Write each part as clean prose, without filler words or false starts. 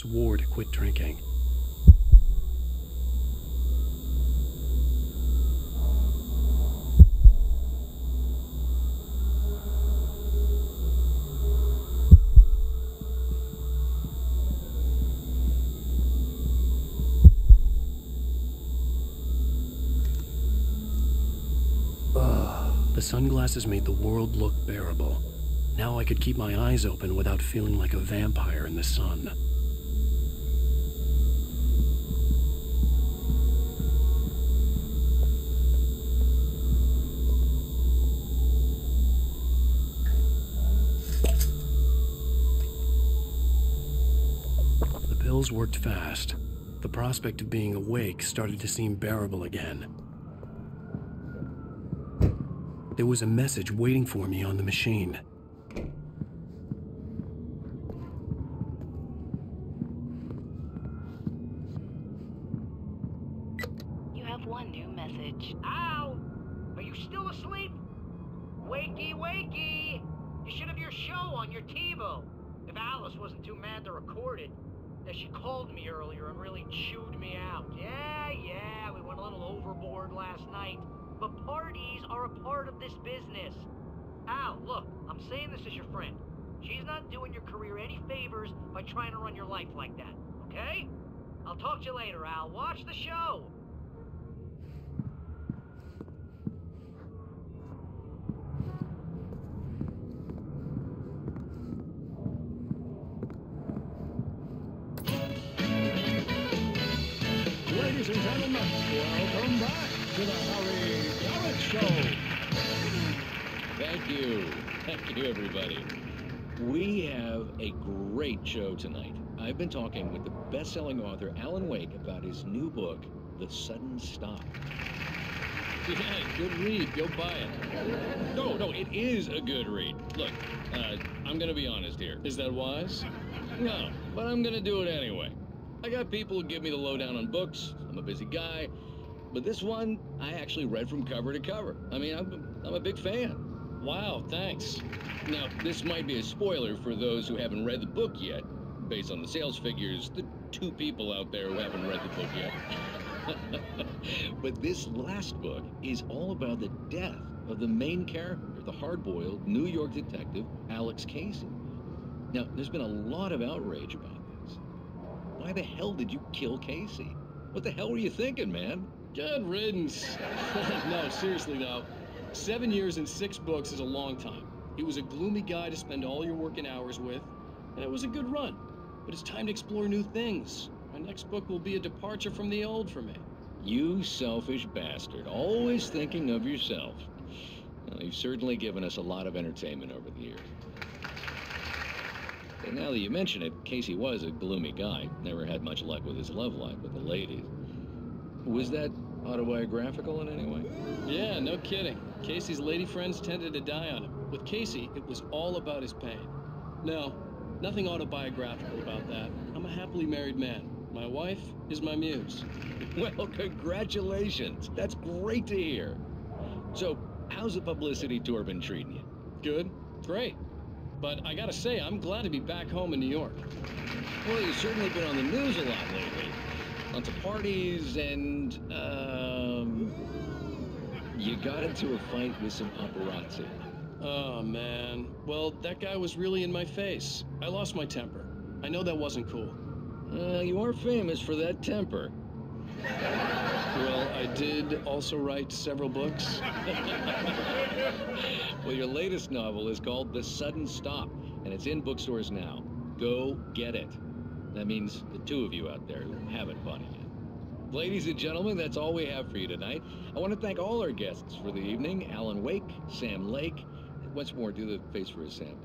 swore to quit drinking. The sunglasses made the world look bearable. Now I could keep my eyes open without feeling like a vampire in the sun. The pills worked fast. The prospect of being awake started to seem bearable again. There was a message waiting for me on the machine. You have one new message. Al! Are you still asleep? Wakey, wakey! You should have your show on your TiVo. If Alice wasn't too mad to record it. She called me earlier and really chewed me out. Yeah, we went a little overboard last night. But parties are a part of this business. Al, look, I'm saying this as your friend. She's not doing your career any favors by trying to run your life like that, okay? I'll talk to you later, Al. Watch the show. Ladies and gentlemen, welcome back to the Harry Garrett Show. Thank you, everybody. We have a great show tonight. I've been talking with the best-selling author Alan Wake about his new book, The Sudden Stop. Yeah, good read. Go buy it. No, it is a good read. Look, I'm gonna be honest here. Is that wise? No, but I'm gonna do it anyway. I got people who give me the lowdown on books. I'm a busy guy. But this one, I actually read from cover to cover. I mean, I'm a big fan. Wow, thanks. Now, this might be a spoiler for those who haven't read the book yet. Based on the sales figures, the 2 people out there who haven't read the book yet. But this last book is all about the death of the main character, the hard-boiled New York detective, Alex Casey. Now, there's been a lot of outrage about this. Why the hell did you kill Casey? What the hell were you thinking, man? Good riddance. No, seriously though. 7 years and 6 books is a long time. He was a gloomy guy to spend all your working hours with, and it was a good run. But it's time to explore new things. My next book will be a departure from the old for me. You selfish bastard, always thinking of yourself. Well, you've certainly given us a lot of entertainment over the years. And now that you mention it, Casey was a gloomy guy. Never had much luck with his love life with the ladies. Was that autobiographical in any way? Yeah, no kidding. Casey's lady friends tended to die on him. With Casey, it was all about his pain. No, nothing autobiographical about that. I'm a happily married man. My wife is my muse. Well, congratulations. That's great to hear. So, how's the publicity tour been treating you? Good. Great. But I gotta say, I'm glad to be back home in New York. Well, you've certainly been on the news a lot lately. Lots of parties and, you got into a fight with some paparazzi. Oh, man. Well, that guy was really in my face. I lost my temper. I know that wasn't cool. You are famous for that temper. Well, I did also write several books. Well, your latest novel is called The Sudden Stop, and it's in bookstores now. Go get it. That means the 2 of you out there who haven't bought it yet. Ladies and gentlemen, that's all we have for you tonight. I want to thank all our guests for the evening. Alan Wake, Sam Lake. Once more, do the face for his Sam.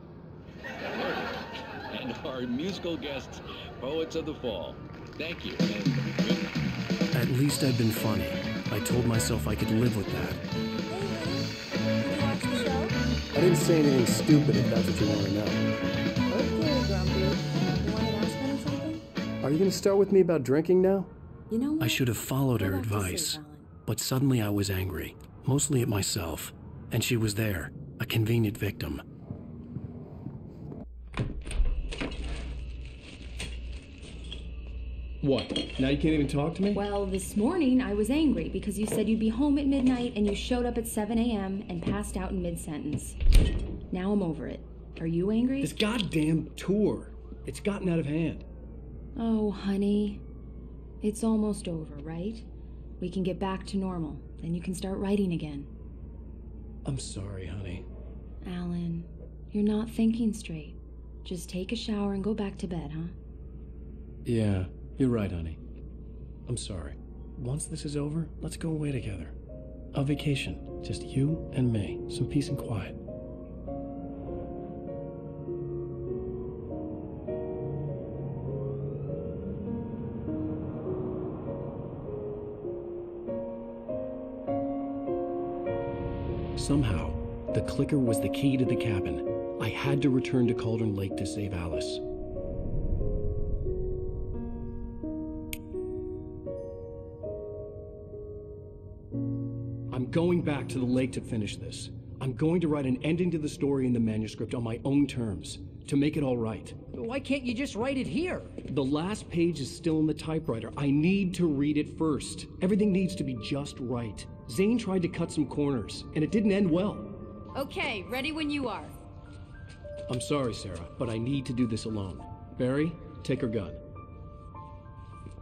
And our musical guests, Poets of the Fall. Thank you, and good night. At least I'd been funny. I told myself I could live with that. Hey, did you watch the show? I didn't say anything stupid if that's what you want to know. Okay, Grumpy. You wanted to ask me something? Are you going to start with me about drinking now? You know what? I should have followed her Go back to sleep, advice, Alan. but suddenly I was angry, mostly at myself, and she was there, a convenient victim. What? Now you can't even talk to me? Well, this morning I was angry because you said you'd be home at midnight and you showed up at 7 a.m. and passed out in mid-sentence. Now I'm over it. Are you angry? This goddamn tour. It's gotten out of hand. Oh, honey. It's almost over, right? We can get back to normal. Then you can start writing again. I'm sorry, honey. Alan, you're not thinking straight. Just take a shower and go back to bed, huh? Yeah, you're right, honey. I'm sorry. Once this is over, let's go away together. A vacation. Just you and me. Some peace and quiet. Somehow, the clicker was the key to the cabin. I had to return to Cauldron Lake to save Alice. I'm going back to the lake to finish this. I'm going to write an ending to the story in the manuscript on my own terms, to make it all right. Why can't you just write it here? The last page is still in the typewriter. I need to read it first. Everything needs to be just right. Zane tried to cut some corners, and it didn't end well. Okay, ready when you are. I'm sorry, Sarah, but I need to do this alone. Barry, take her gun.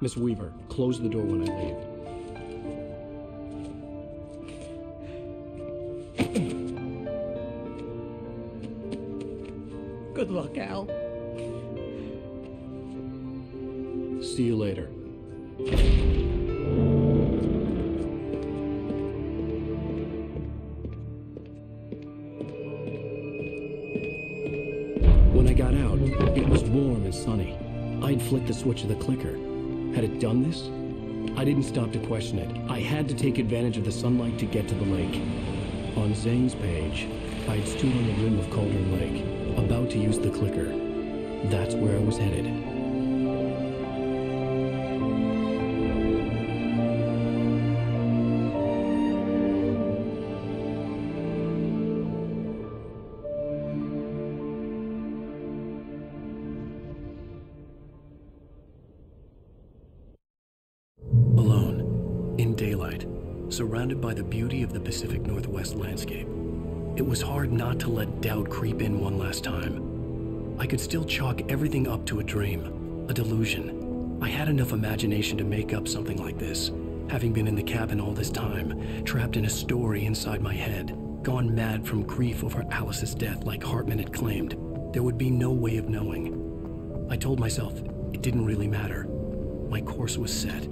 Miss Weaver, close the door when I leave. Good luck, Al. See you later. When I got out, it was warm and sunny. I'd flicked the switch of the clicker. Had it done this? I didn't stop to question it. I had to take advantage of the sunlight to get to the lake. On Zane's page, I'd stood on the rim of Cauldron Lake, about to use the clicker. That's where I was headed. Alone, in daylight, surrounded by the beauty of the Pacific Northwest landscape, it was hard not to let doubt creep in one last time. I could still chalk everything up to a dream, a delusion. I had enough imagination to make up something like this, having been in the cabin all this time, trapped in a story inside my head, gone mad from grief over Alice's death like Hartman had claimed. There would be no way of knowing. I told myself it didn't really matter. My course was set.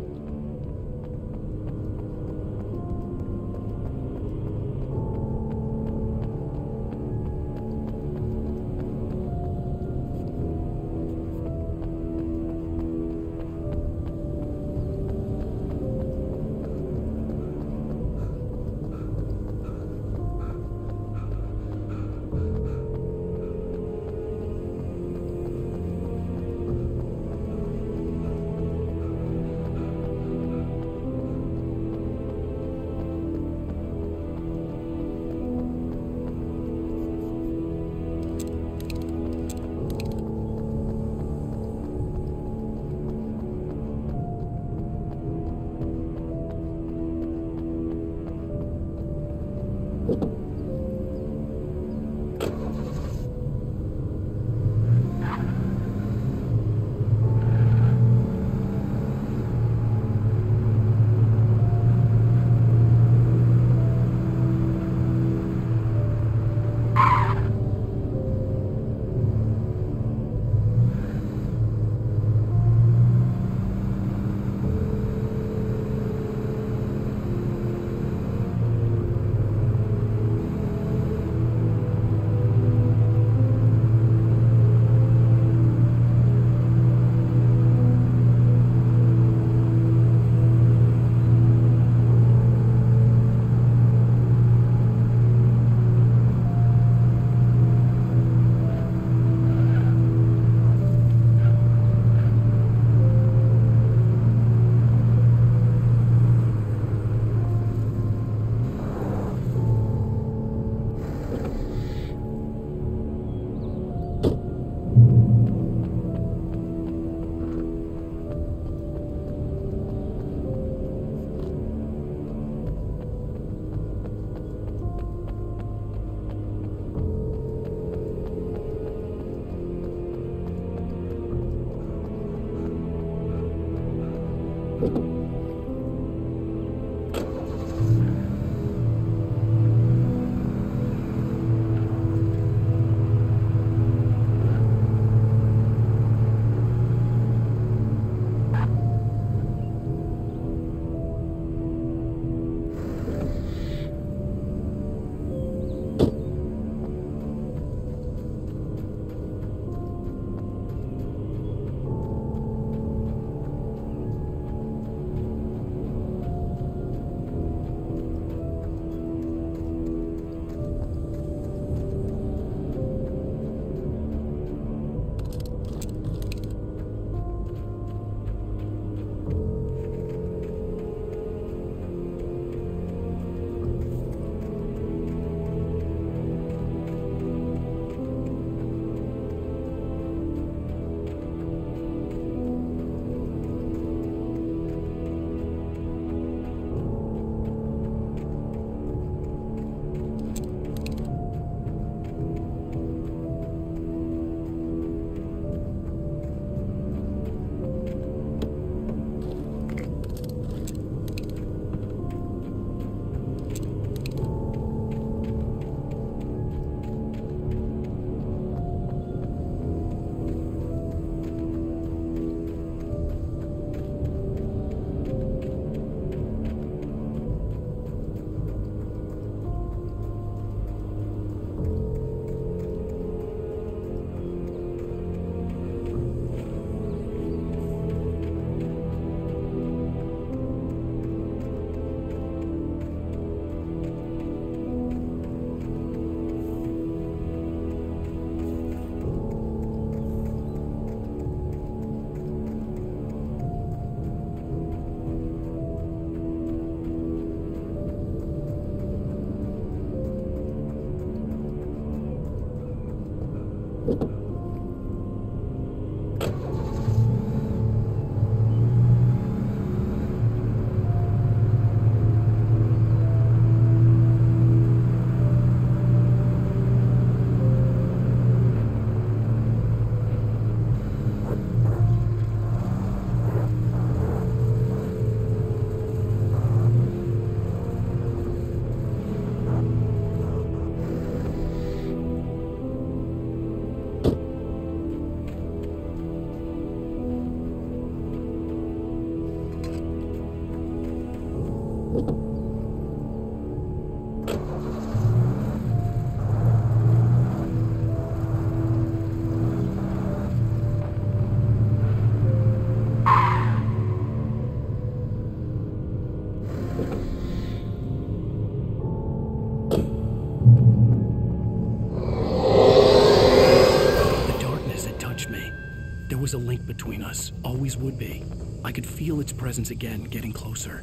There was a link between us, always would be. I could feel its presence again, getting closer.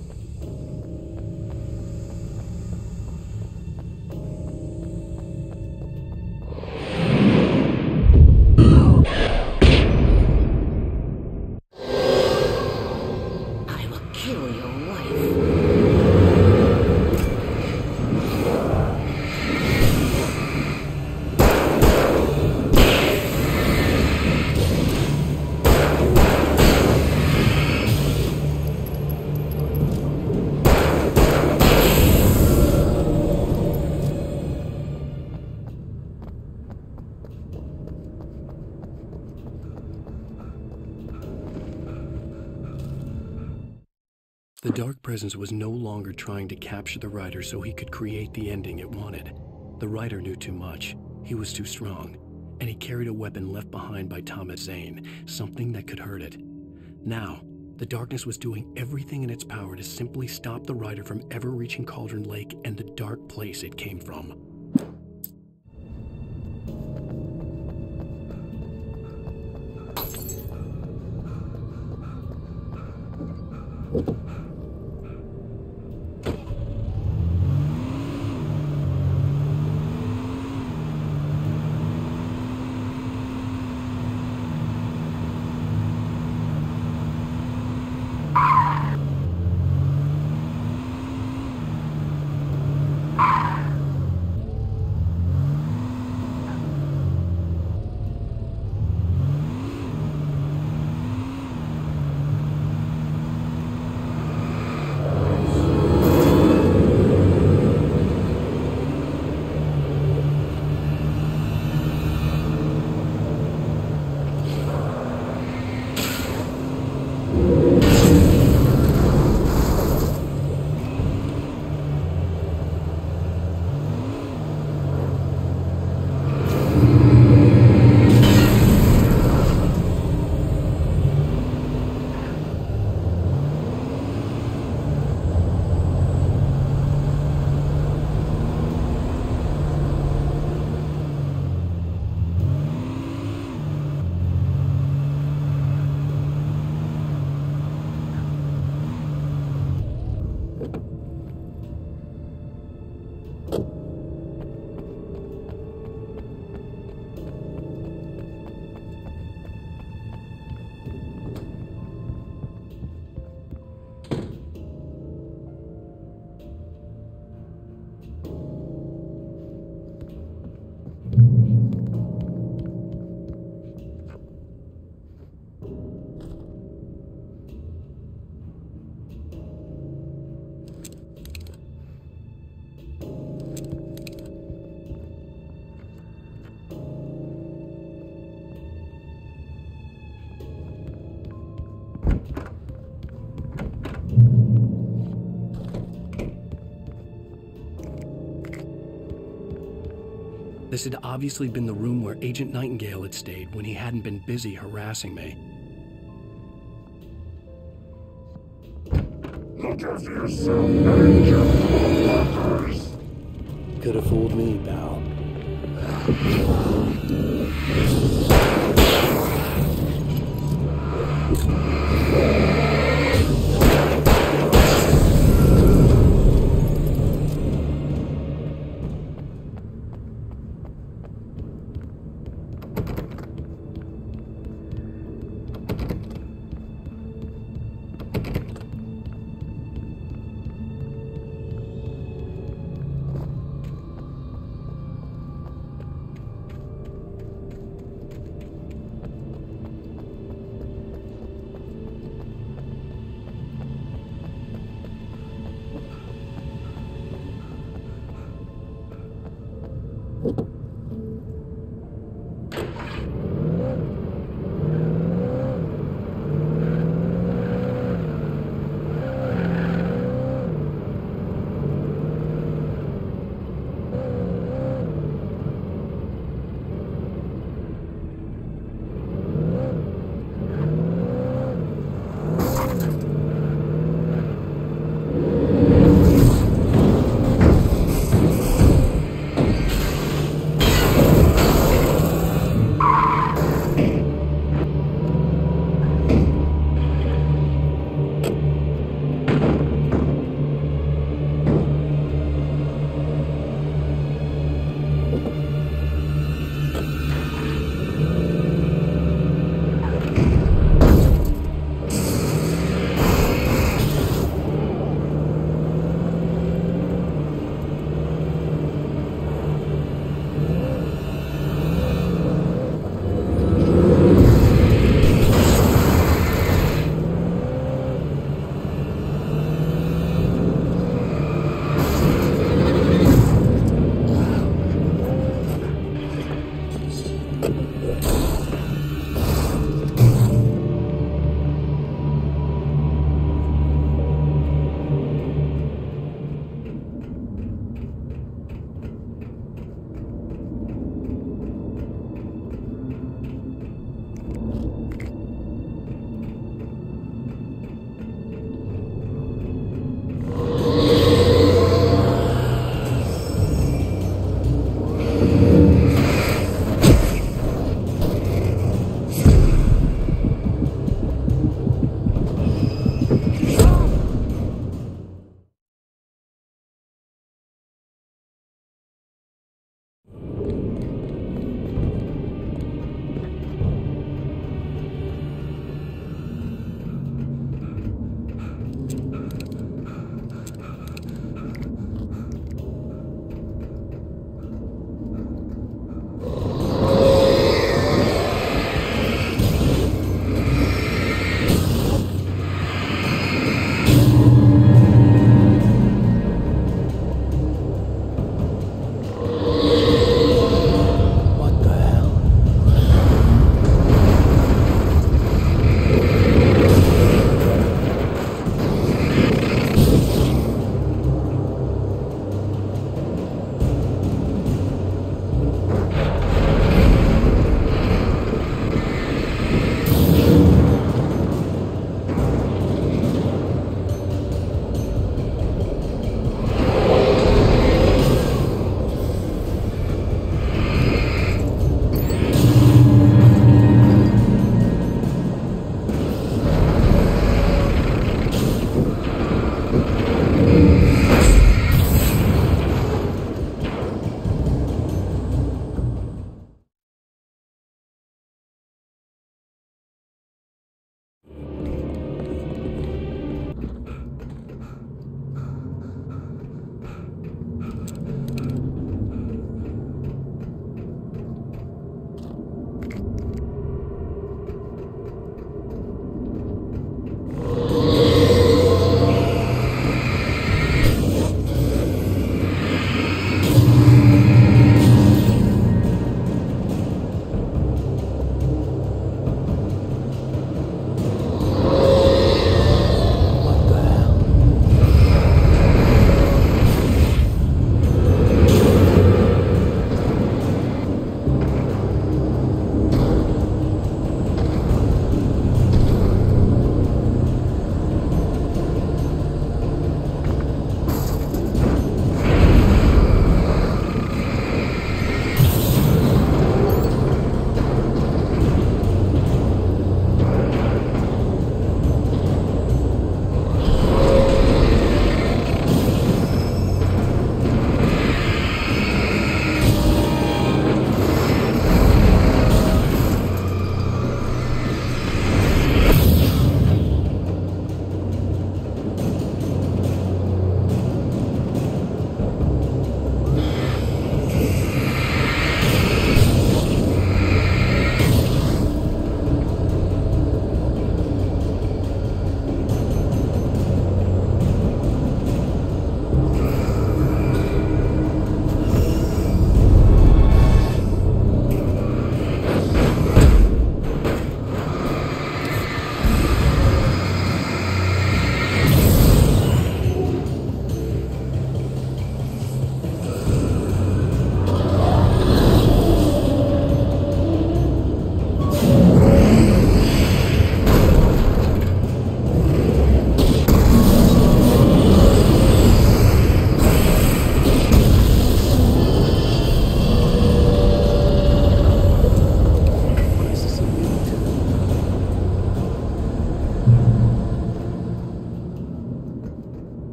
I will kill your wife. The dark presence was no longer trying to capture the writer so he could create the ending it wanted. The writer knew too much. He was too strong. And he carried a weapon left behind by Thomas Zane, something that could hurt it. Now, the darkness was doing everything in its power to simply stop the writer from ever reaching Cauldron Lake and the dark place it came from. This had obviously been the room where Agent Nightingale had stayed when he hadn't been busy harassing me. Look after yourself, Angel. Could have fooled me, pal.